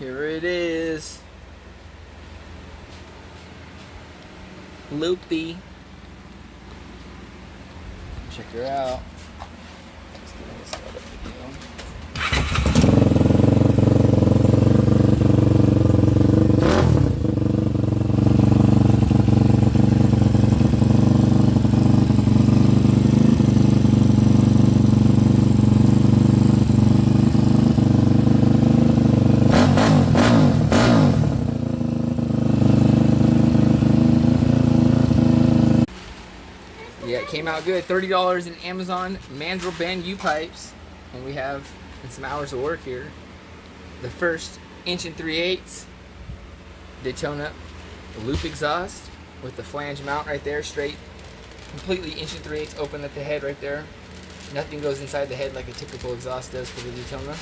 Here it is. Loopy. Check her out. Let's get this started video. Yeah, it came out good. $30 in Amazon mandrel band U-pipes. And we have some hours of work here. The first 1 3/8 Daytona loop exhaust with the flange mount right there, straight, completely 1 3/8 open at the head right there. Nothing goes inside the head like a typical exhaust does for the Daytona.